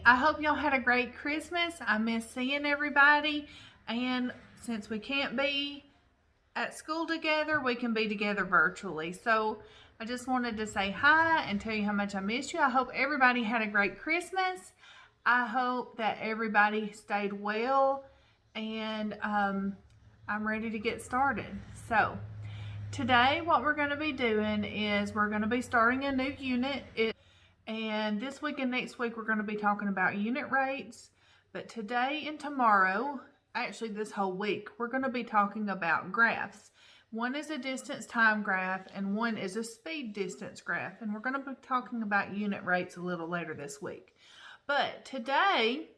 I hope y'all had a great Christmas. I miss seeing everybody. And since we can't be at school together, we can be together virtually. So I just wanted to say hi and tell you how much I miss you. I hope everybody had a great Christmas. I hope that everybody stayed well. And I'm ready to get started. So today what we're going to be doing is we're going to be starting a new unit. And this week and next week, we're going to be talking about unit rates. But today and tomorrow, actually this whole week, we're going to be talking about graphs. One is a distance time graph and one is a speed distance graph. And we're going to be talking about unit rates a little later this week. But today,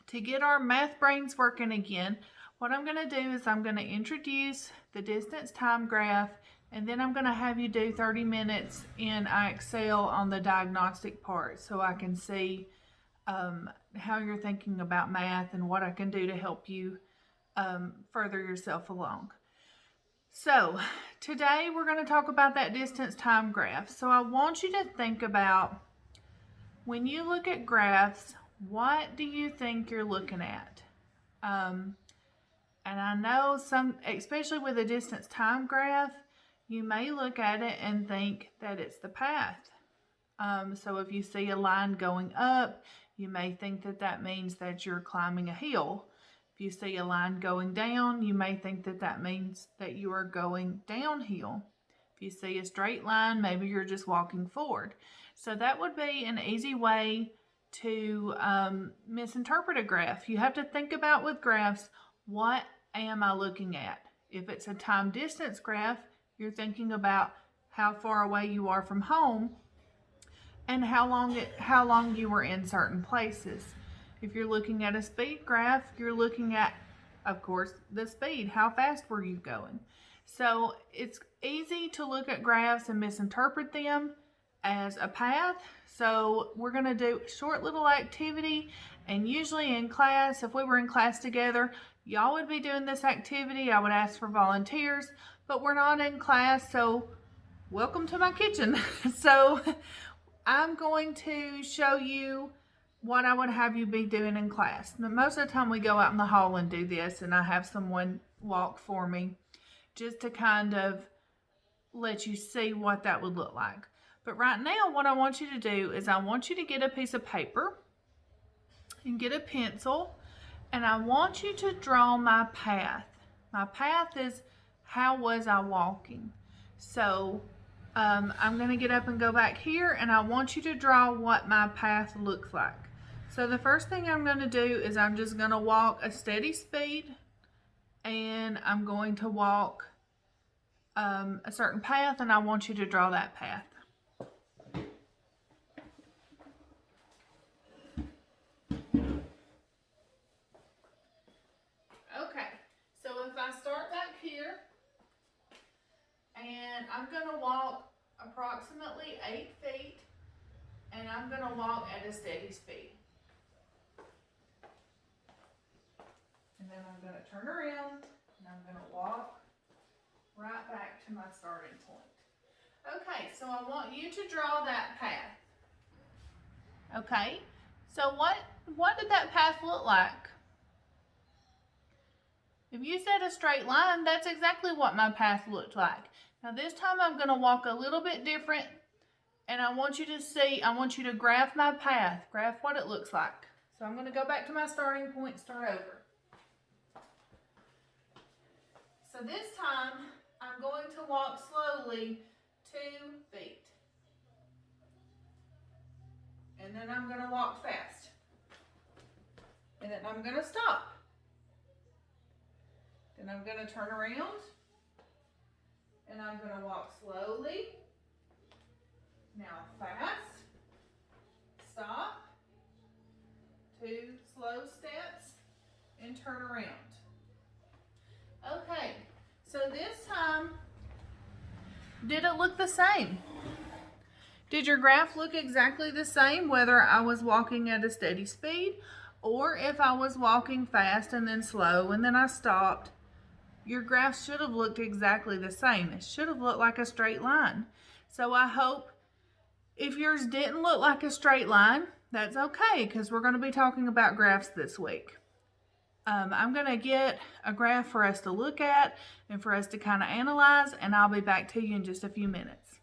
to get our math brains working again, what I'm going to do is I'm going to introduce the distance time graph, and then I'm going to have you do 30 minutes in Excel on the diagnostic part so I can see how you're thinking about math and what I can do to help you further yourself along. So today we're going to talk about that distance time graph. So I want you to think about, when you look at graphs, what do you think you're looking at? And I know some, especially with a distance time graph, you may look at it and think that it's the path. So if you see a line going up, you may think that that means that you're climbing a hill. If you see a line going down, you may think that that means that you are going downhill. If you see a straight line, maybe you're just walking forward. So that would be an easy way to misinterpret a graph. You have to think about with graphs, what am I looking at? If it's a time distance graph, you're thinking about how far away you are from home and how long you were in certain places. If you're looking at a speed graph, you're looking at, of course, the speed. How fast were you going? So it's easy to look at graphs and misinterpret them as a path. So we're going to do a short little activity, and usually in class, if we were in class together, y'all would be doing this activity. I would ask for volunteers, but we're not in class, so welcome to my kitchen. So I'm going to show you what I would have you be doing in class. Most of the time we go out in the hall and do this, and I have someone walk for me just to kind of let you see what that would look like. But right now what I want you to do is I want you to get a piece of paper and get a pencil, and I want you to draw my path. My path is, how was I walking? So I'm going to get up and go back here, and I want you to draw what my path looks like. So the first thing I'm going to do is I'm just going to walk a steady speed, and I'm going to walk a certain path, and I want you to draw that path. Okay, so if I start back here, and I'm going to walk approximately 8 feet, and I'm going to walk at a steady speed. And then I'm going to turn around, and I'm going to walk right back to my starting point. Okay, so I want you to draw that path. Okay, so what did that path look like? If you said a straight line, that's exactly what my path looked like. Now this time I'm going to walk a little bit different, and I want you to see, I want you to graph my path, graph what it looks like. So I'm going to go back to my starting point, start over. So this time I'm going to walk slowly 2 feet. And then I'm going to walk fast. And then I'm going to stop. Then I'm going to turn around, and I'm going to walk slowly. Now fast, stop, 2 slow steps, and turn around. Okay, so this time, did it look the same? Did your graph look exactly the same whether I was walking at a steady speed or if I was walking fast and then slow and then I stopped? Your graph should have looked exactly the same. It should have looked like a straight line. So I hope if yours didn't look like a straight line, That's okay, because we're going to be talking about graphs this week. I'm going to get a graph for us to look at and for us to kind of analyze, and I'll be back to you in just a few minutes.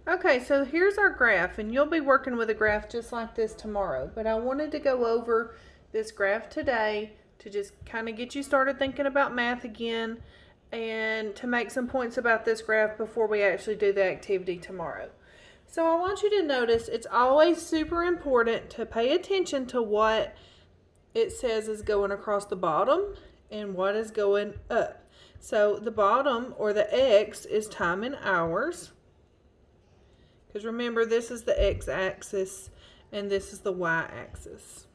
Okay, so here's our graph, and you'll be working with a graph just like this tomorrow, but I wanted to go over this graph today to just kind of get you started thinking about math again and to make some points about this graph before we actually do the activity tomorrow. So I want you to notice it's always super important to pay attention to what it says is going across the bottom and what is going up. So the bottom, or the X, is time in hours. Because remember, this is the x-axis and this is the y-axis.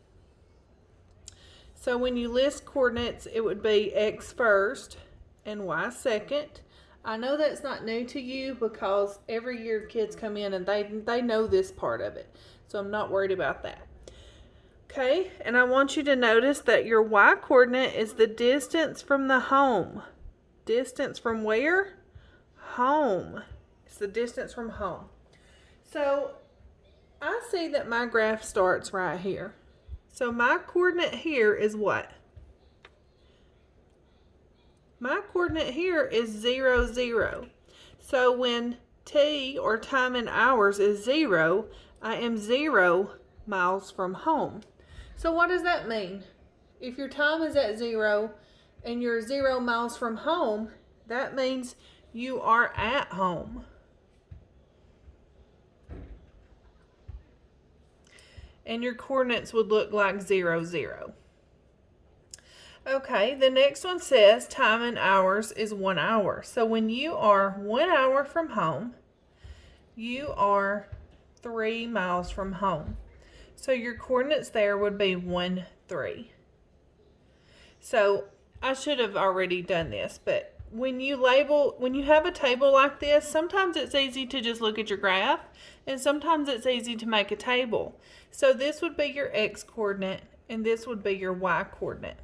So when you list coordinates, it would be x first and y second. I know that's not new to you because every year kids come in and they know this part of it. So I'm not worried about that. Okay, and I want you to notice that your y coordinate is the distance from the home. Distance from where? Home. It's the distance from home. So I see that my graph starts right here. So my coordinate here is what? My coordinate here is 0, 0. So when t, or time in hours, is 0, I am 0 miles from home. So what does that mean? If your time is at 0 and you're 0 miles from home, that means you are at home. And your coordinates would look like 0, 0. Okay, the next one says time in hours is 1 hour. So when you are 1 hour from home, you are 3 miles from home. So your coordinates there would be 1, 3. So I should have already done this, but when you have a table like this, sometimes it's easy to just look at your graph, and sometimes it's easy to make a table. So this would be your x coordinate, and this would be your y coordinate.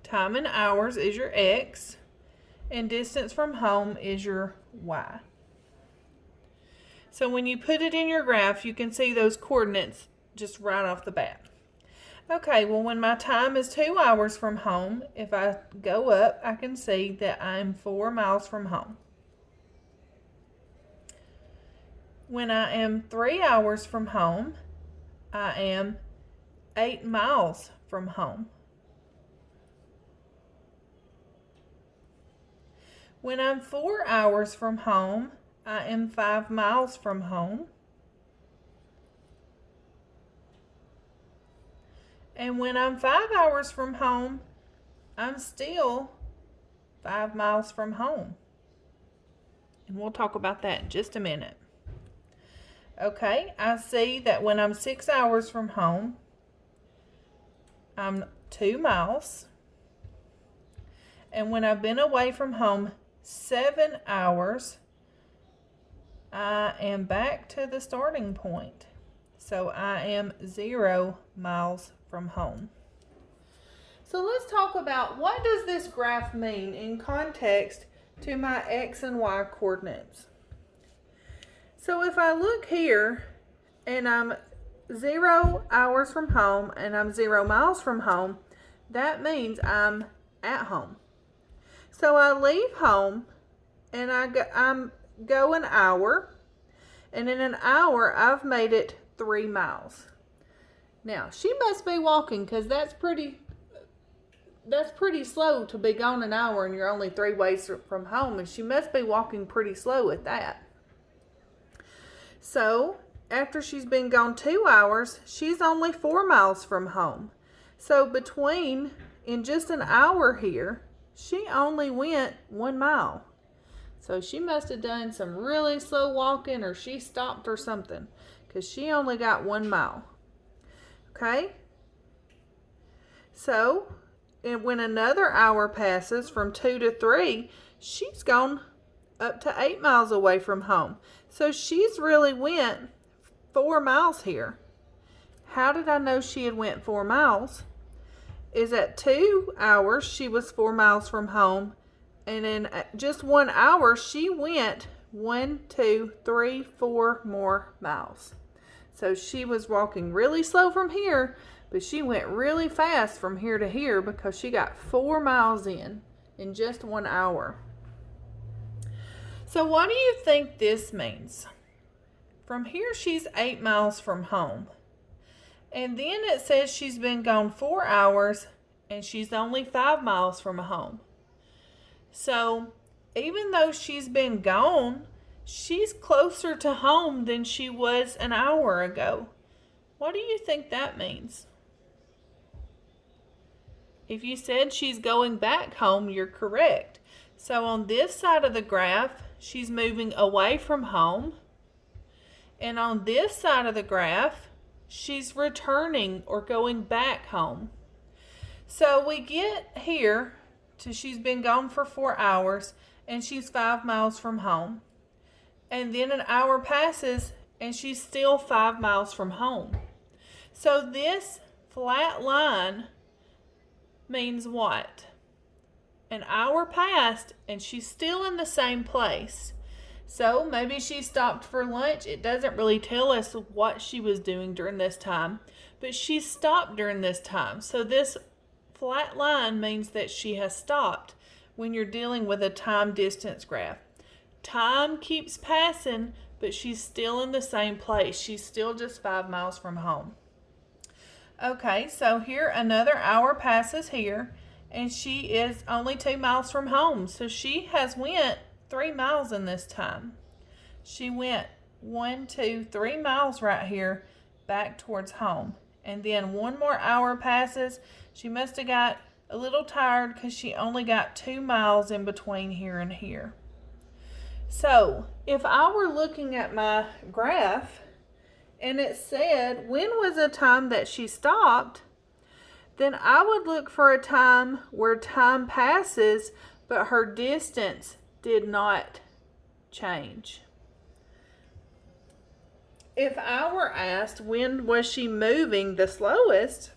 Time in hours is your x, and distance from home is your y. So when you put it in your graph, you can see those coordinates just right off the bat. Okay, well, when my time is 2 hours from home, if I go up, I can see that I'm 4 miles from home. When I am 3 hours from home, I am 8 miles from home. When I'm 4 hours from home, I am 5 miles from home. And when I'm 5 hours from home, I'm still 5 miles from home. And we'll talk about that in just a minute. Okay, I see that when I'm 6 hours from home, I'm 2 miles. And when I've been away from home 7 hours, I am back to the starting point. So I am 0 miles from home. So let's talk about what does this graph mean in context to my x and y coordinates. So if I look here and I'm 0 hours from home and I'm 0 miles from home, that means I'm at home. So I leave home and I'm go an hour, and in an hour I've made it 3 miles. Now she must be walking, because that's pretty slow to be gone an hour and you're only 3 ways from home, and she must be walking pretty slow at that. So after she's been gone 2 hours, she's only 4 miles from home. So in just an hour here, she only went 1 mile. So she must have done some really slow walking, or she stopped or something, because she only got 1 mile. Okay? So when another hour passes from 2 to 3, she's gone up to 8 miles away from home. So she's really went 4 miles here. How did I know she had went 4 miles? Is at 2 hours she was 4 miles from home, And in just 1 hour, she went 1, 2, 3, 4 more miles. So she was walking really slow from here, but she went really fast from here to here because she got 4 miles in just 1 hour. So what do you think this means? From here, she's 8 miles from home. And then it says she's been gone 4 hours and she's only 5 miles from home. So even though she's been gone, she's closer to home than she was an hour ago. What do you think that means? If you said she's going back home, you're correct. So on this side of the graph, she's moving away from home. And on this side of the graph, she's returning or going back home. So we get here to she's been gone for 4 hours and she's 5 miles from home. And then an hour passes and she's still 5 miles from home. So this flat line means what? An hour passed and she's still in the same place. So maybe she stopped for lunch. It doesn't really tell us what she was doing during this time, but she stopped during this time. So this flat line means that she has stopped when you're dealing with a time distance graph. Time keeps passing, but she's still in the same place. She's still just 5 miles from home. Okay, so here another hour passes here, and she is only 2 miles from home. So she has went 3 miles in this time. She went 1, 2, 3 miles right here back towards home. And then 1 more hour passes. She must have got a little tired because she only got 2 miles in between here and here. So if I were looking at my graph and it said when was a time that she stopped, then I would look for a time where time passes but her distance did not change. If I were asked when was she moving the slowest,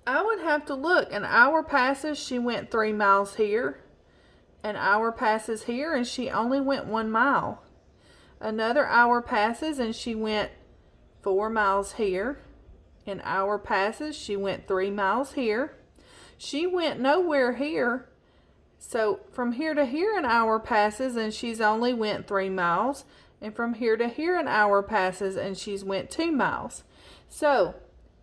I would have to look. An hour passes, she went 3 miles here. An hour passes here and she only went 1 mile. Another hour passes and she went 4 miles here. An hour passes, she went 3 miles here. She went nowhere here. So from here to here an hour passes and she's only went 3 miles. And from here to here an hour passes and she's went 2 miles. So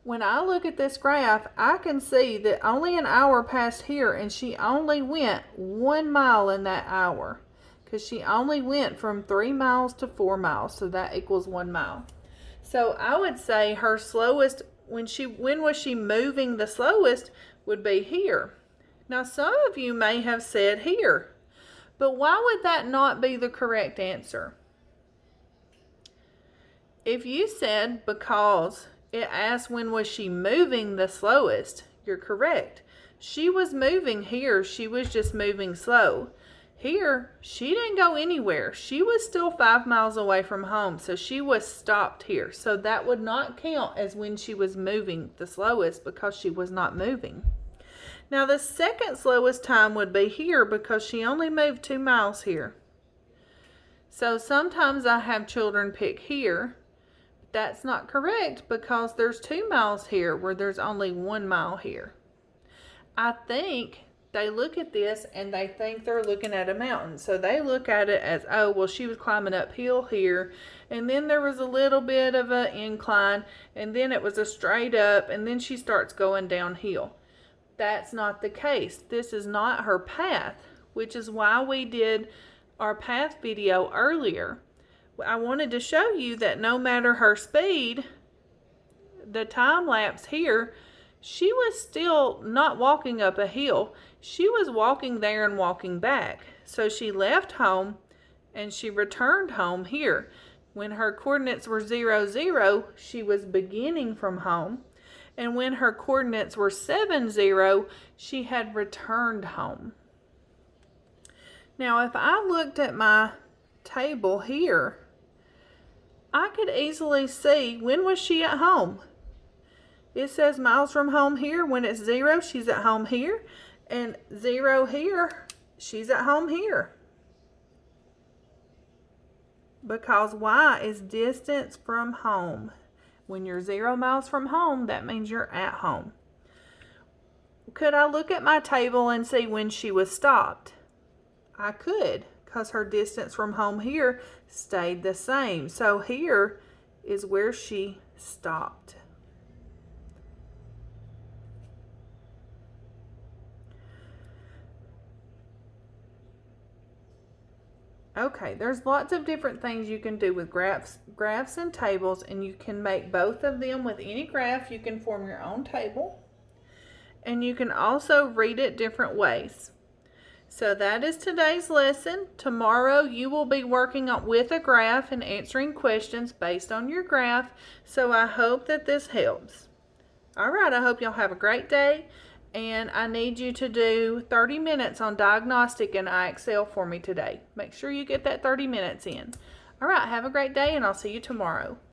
when I look at this graph, I can see that only an hour passed here and she only went 1 mile in that hour. Because she only went from 3 miles to 4 miles. So that equals 1 mile. So I would say her slowest, when was she moving the slowest, would be here. Now some of you may have said here. But why would that not be the correct answer? If you said because it asked when was she moving the slowest, you're correct. She was moving here. She was just moving slow. Here, she didn't go anywhere. She was still 5 miles away from home. So she was stopped here. So that would not count as when she was moving the slowest because she was not moving. Now the second slowest time would be here because she only moved 2 miles here. So sometimes I have children pick here. That's not correct because there's 2 miles here where there's only 1 mile here. I think they look at this and they think they're looking at a mountain. So they look at it as, oh, well, she was climbing uphill here. And then there was a little bit of an incline. And then it was a straight up. And then she starts going downhill. That's not the case. This is not her path, which is why we did our path video earlier. I wanted to show you that no matter her speed, the time lapse here, she was still not walking up a hill. She was walking there and walking back. So she left home and she returned home here. When her coordinates were 0, 0, she was beginning from home. And when her coordinates were 7, 0, she had returned home. Now, if I looked at my table here, I could easily see when was she at home. It says miles from home here. When it's 0, she's at home here. And 0 here, she's at home here. Because y is distance from home. When you're 0 miles from home, that means you're at home. Could I look at my table and see when she was stopped? I could, because her distance from home here stayed the same. So here is where she stopped. Okay, there's lots of different things you can do with graphs and tables, and you can make both of them with any graph. You can form your own table, and you can also read it different ways. So that is today's lesson. Tomorrow you will be working with a graph and answering questions based on your graph. So I hope that this helps. All right, I hope y'all have a great day. And I need you to do 30 minutes on diagnostic in IXL for me today. Make sure you get that 30 minutes in. All right, have a great day, and I'll see you tomorrow.